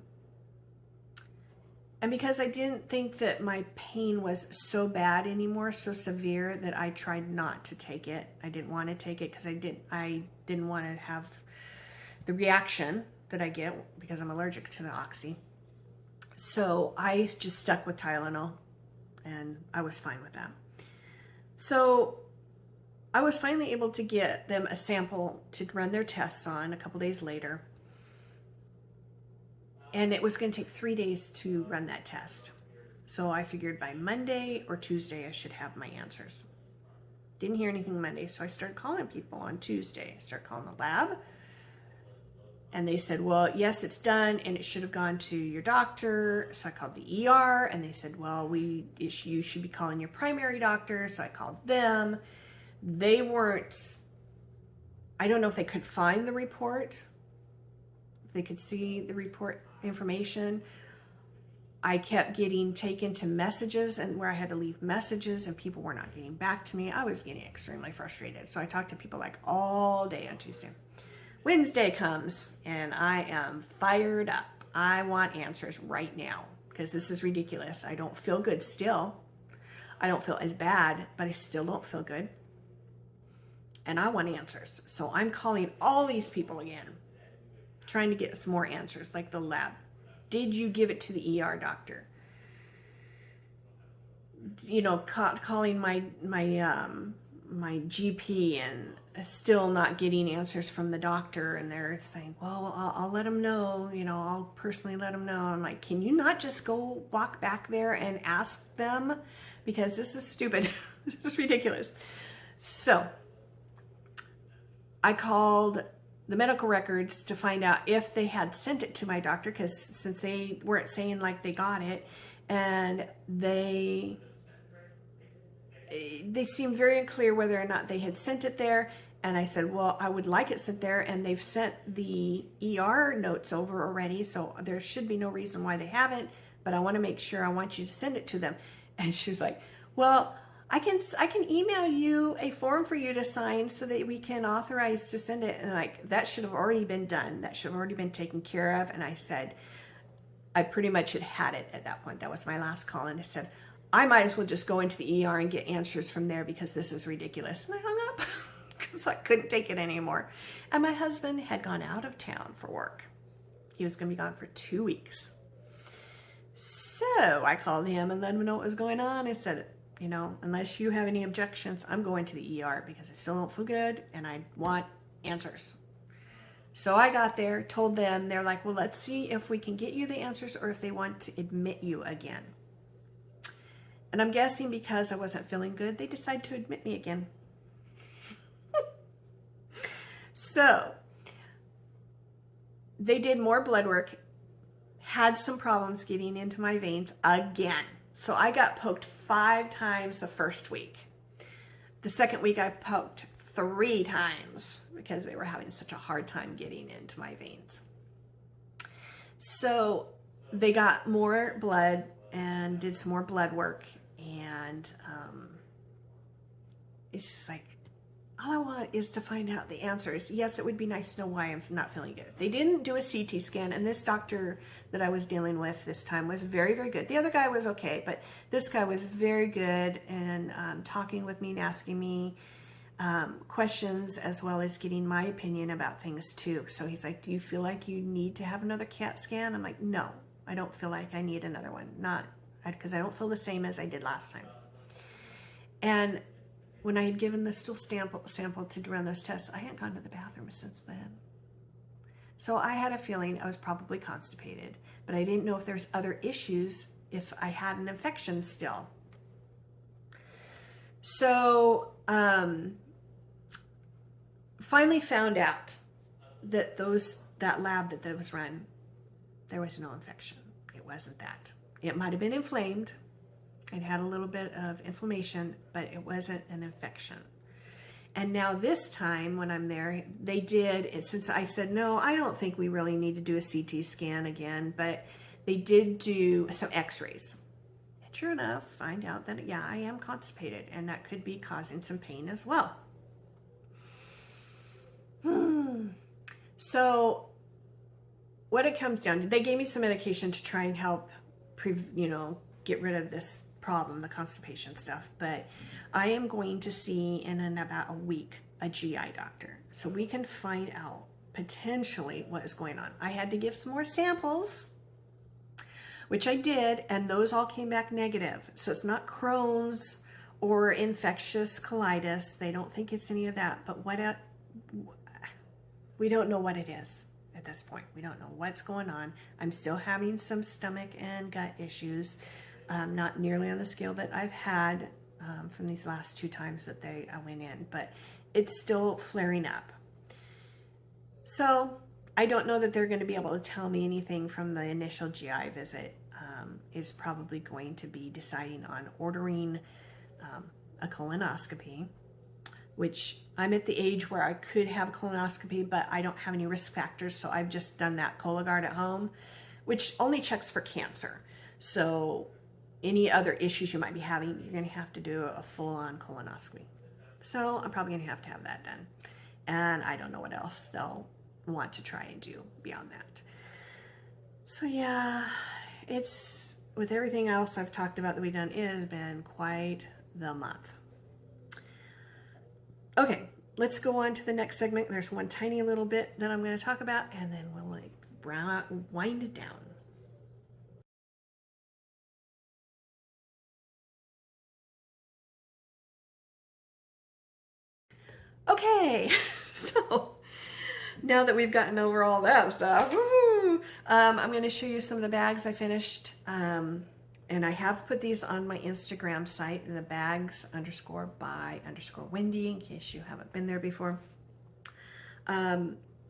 Speaker 1: And because I didn't think that my pain was so bad anymore, so severe, that I tried not to take it. I didn't want to take it because I didn't want to have the reaction that I get because I'm allergic to the oxy. So I just stuck with Tylenol and I was fine with that. So I was finally able to get them a sample to run their tests on a couple days later. And it was going to take 3 days to run that test. So I figured by Monday or Tuesday I should have my answers. Didn't hear anything Monday, so I started calling people on Tuesday. I started calling the lab. And they said, well, yes, it's done, and it should have gone to your doctor. So I called the ER, and they said, well, you should be calling your primary doctor. So I called them. They weren't, I don't know if they could find the report, if they could see the report information. I kept getting taken to messages and where I had to leave messages, and people were not getting back to me. I was getting extremely frustrated. So I talked to people like all day on Tuesday. Wednesday comes and I am fired up. I want answers right now because this is ridiculous. I don't feel good still. I don't feel as bad, but I still don't feel good. And I want answers. So I'm calling all these people again, trying to get some more answers, like the lab. Did you give it to the ER doctor? You know, calling my GP and still not getting answers from the doctor, and they're saying, well, I'll let them know, I'll personally let them know. I'm like, can you not just go walk back there and ask them? Because this is stupid. This is ridiculous. So I called the medical records to find out if they had sent it to my doctor, because since they weren't saying like they got it, and they seemed very unclear whether or not they had sent it there. And I said, well, I would like it sent there, and they've sent the ER notes over already, so there should be no reason why they haven't, but I want to make sure, I want you to send it to them. And she's like, well, I can email you a form for you to sign so that we can authorize to send it. And like, that should have already been done. That should have already been taken care of. And I said, I pretty much had it at that point. That was my last call. And I said, I might as well just go into the ER and get answers from there, because this is ridiculous. And I hung up because I couldn't take it anymore. And my husband had gone out of town for work. He was going to be gone for 2 weeks. So I called him and let him know what was going on. I said, unless you have any objections, I'm going to the ER because I still don't feel good and I want answers. So I got there, told them, they're like, well, let's see if we can get you the answers or if they want to admit you again. And I'm guessing because I wasn't feeling good, they decided to admit me again. So they did more blood work, had some problems getting into my veins again. So I got poked 5 times the first week. The second week I poked 3 times because they were having such a hard time getting into my veins. So they got more blood and did some more blood work, and it's just like, all I want is to find out the answers. Yes, it would be nice to know why I'm not feeling good. They didn't do a CT scan, and this doctor that I was dealing with this time was very, very good. The other guy was okay, but this guy was very good, and talking with me and asking me questions, as well as getting my opinion about things too. So he's like, do you feel like you need to have another CAT scan? I'm like, no, I don't feel like I need another one. Not because I don't feel the same as I did last time. And when I had given the stool sample to run those tests, I hadn't gone to the bathroom since then. So I had a feeling I was probably constipated, but I didn't know if there's other issues, if I had an infection still. So finally found out that that lab that was run, there was no infection. It wasn't that. It might have been inflamed. It had a little bit of inflammation, but it wasn't an infection. And now this time when I'm there, they did, since I said, no, I don't think we really need to do a CT scan again, but they did do some x-rays. And sure enough, find out that, yeah, I am constipated, and that could be causing some pain as well. So what it comes down to, they gave me some medication to try and help, get rid of this problem, the constipation stuff, but I am going to see in about a week a GI doctor, so we can find out potentially what is going on. I had to give some more samples, which I did, and those all came back negative. So it's not Crohn's or infectious colitis. They don't think it's any of that, but we don't know what it is at this point. We don't know what's going on. I'm still having some stomach and gut issues. Not nearly on the scale that I've had from these last 2 times that I went in, but it's still flaring up. So I don't know that they're going to be able to tell me anything from the initial GI visit. Is probably going to be deciding on ordering a colonoscopy, which I'm at the age where I could have a colonoscopy, but I don't have any risk factors, so I've just done that Cologuard at home, which only checks for cancer. So any other issues you might be having, you're going to have to do a full-on colonoscopy. So I'm probably going to have that done. And I don't know what else they'll want to try and do beyond that. So yeah, it's, with everything else I've talked about that we've done, it has been quite the month. Okay, let's go on to the next segment. There's one tiny little bit that I'm going to talk about, and then we'll wind it down. Okay, so now that we've gotten over all that stuff, I'm going to show you some of the bags I finished. And I have put these on my Instagram site, the bags _ by _Wendy, in case you haven't been there before.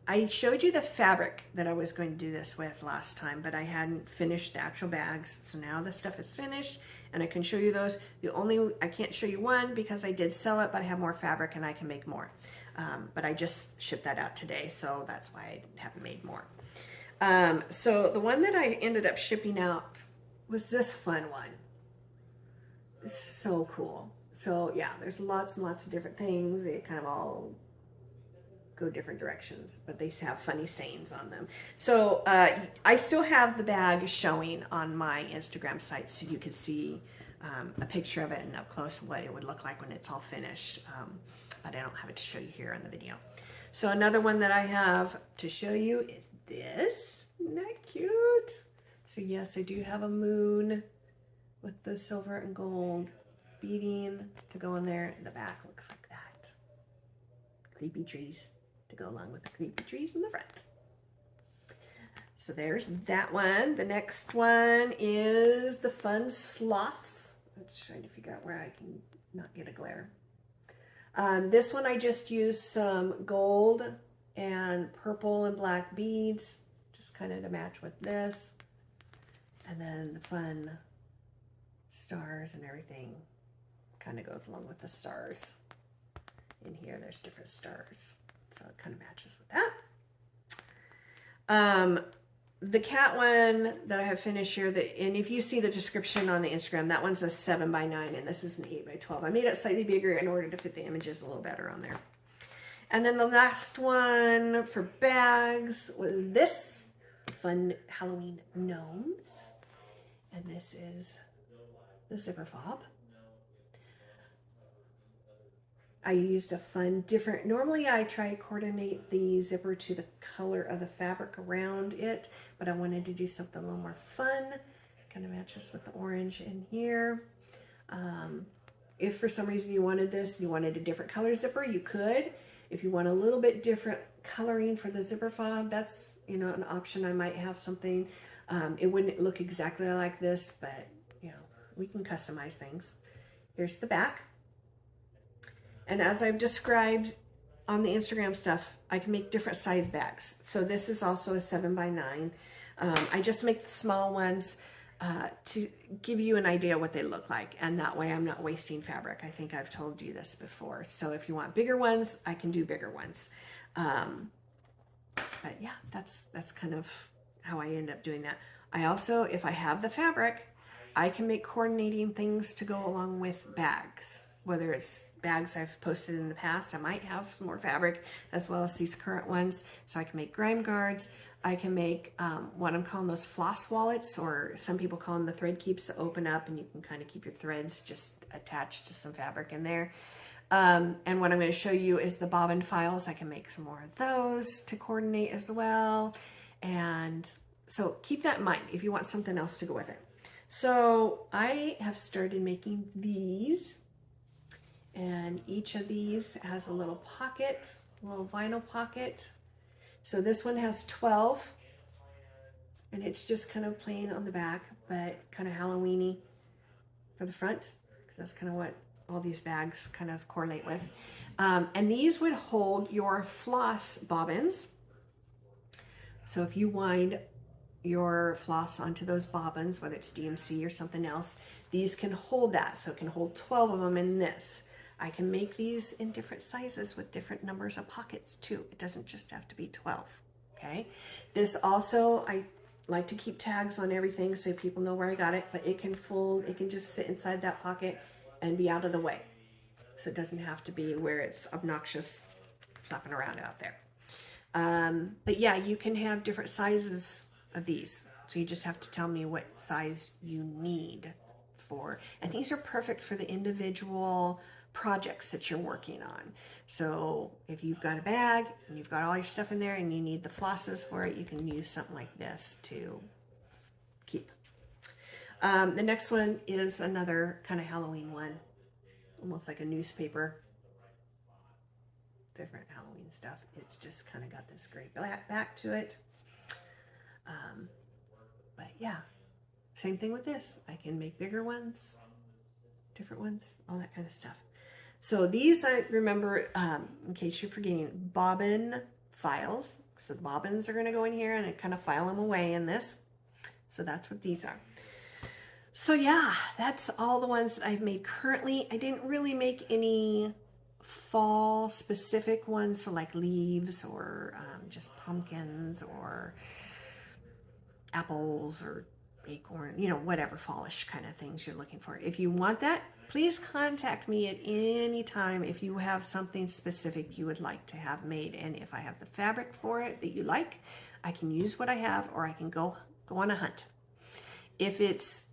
Speaker 1: I showed you the fabric that I was going to do this with last time, but I hadn't finished the actual bags. So now the stuff is finished and I can show you those. I can't show you one because I did sell it, but I have more fabric and I can make more. But I just shipped that out today, so that's why I haven't made more. So the one that I ended up shipping out was this fun one. It's so cool. So yeah, there's lots and lots of different things. They kind of all go different directions, but they have funny sayings on them. So I still have the bag showing on my Instagram site, so you can see a picture of it and up close what it would look like when it's all finished. But I don't have it to show you here in the video. So another one that I have to show you is this. Isn't that cute? So yes, I do have a moon with the silver and gold beading to go in there. The back looks like that. Creepy trees to go along with the creepy trees in the front. So there's that one. The next one is the fun sloths. I'm just trying to figure out where I can not get a glare. This one I just used some gold and purple and black beads, just kind of to match with this. And then the fun stars and everything kind of goes along with the stars. In here there's different stars, so it kind of matches with that. The cat one that I have finished here, and if you see the description on the Instagram, that one's a 7x9 and this is an 8x12. I made it slightly bigger in order to fit the images a little better on there. And then the last one for bags was this fun Halloween gnomes, and this is the zipper fob. I used a fun different, normally I try to coordinate the zipper to the color of the fabric around it, but I wanted to do something a little more fun. Kind of matches with the orange in here. If for some reason you wanted this, you wanted a different color zipper, you could. If you want a little bit different coloring for the zipper fob, that's, you know, an option. I might have something. It wouldn't look exactly like this, but you know, we can customize things. Here's the back. And as I've described on the Instagram stuff, I can make different size bags. So this is also a 7x9. I just make the small ones to give you an idea what they look like. And that way I'm not wasting fabric. I think I've told you this before. So if you want bigger ones, I can do bigger ones. But yeah, that's kind of how I end up doing that. I also, if I have the fabric, I can make coordinating things to go along with bags. Whether it's bags I've posted in the past, I might have more fabric as well as these current ones. So I can make grime guards. I can make what I'm calling those floss wallets, or some people call them the thread keeps that open up and you can kind of keep your threads just attached to some fabric in there. And what I'm going to show you is the bobbin files. I can make some more of those to coordinate as well. And so keep that in mind if you want something else to go with it. So I have started making these. And each of these has a little pocket, a little vinyl pocket. So this one has 12, and it's just kind of plain on the back, but kind of Halloween-y for the front, because that's kind of what all these bags kind of correlate with. And these would hold your floss bobbins. So if you wind your floss onto those bobbins, whether it's DMC or something else, these can hold that. So it can hold 12 of them in this. I can make these in different sizes with different numbers of pockets too. It doesn't just have to be 12, okay? This also, I like to keep tags on everything so people know where I got it, but it can fold, it can just sit inside that pocket and be out of the way. So it doesn't have to be where it's obnoxious flapping around out there. But yeah, you can have different sizes of these. So you just have to tell me what size you need for, and these are perfect for the individual projects that you're working on. So if you've got a bag and you've got all your stuff in there and you need the flosses for it, you can use something like this to keep. The next one is another kind of Halloween one, almost like a newspaper. different Halloween stuff. It's just kind of got this great back to it. But yeah, same thing with this. I can make bigger ones, different ones, all that kind of stuff. So these, I remember, in case you're forgetting, bobbin files. So the bobbins are going to go in here and I kind of file them away in this. So that's what these are. So yeah, that's all the ones that I've made currently. I didn't really make any fall specific ones, so like leaves or just pumpkins or apples or acorn, you know, whatever fallish kind of things you're looking for. If you want that, please contact me at any time if you have something specific you would like to have made. And if I have the fabric for it that you like, I can use what I have, or I can go on a hunt. If it's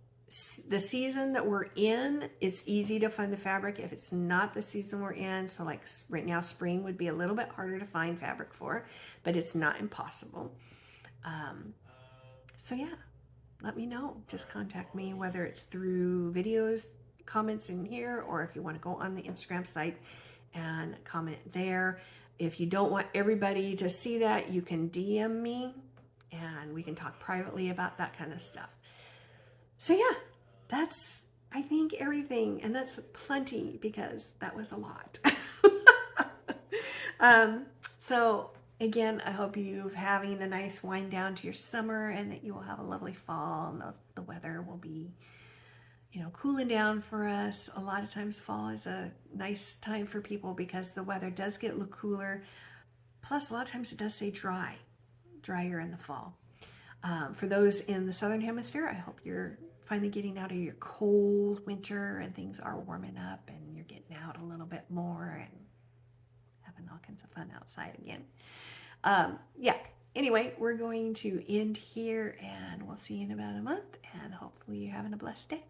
Speaker 1: the season that we're in, it's easy to find the fabric. If it's not the season we're in, so like right now, spring would be a little bit harder to find fabric for, but it's not impossible. So yeah, let me know. Just contact me, whether it's through videos, comments in here, or if you want to go on the Instagram site and comment there. If you don't want everybody to see that, you can DM me and we can talk privately about that kind of stuff. So yeah, that's, I think, everything, and that's plenty because that was a lot. So again, I hope you're having a nice wind down to your summer and that you will have a lovely fall, and the weather will be, you know, cooling down for us. A lot of times fall is a nice time for people because the weather does get a little cooler. Plus, a lot of times it does stay drier in the fall. For those in the Southern Hemisphere, I hope you're finally getting out of your cold winter and things are warming up and you're getting out a little bit more and having all kinds of fun outside again. Yeah, anyway, we're going to end here and we'll see you in about a month, and hopefully you're having a blessed day.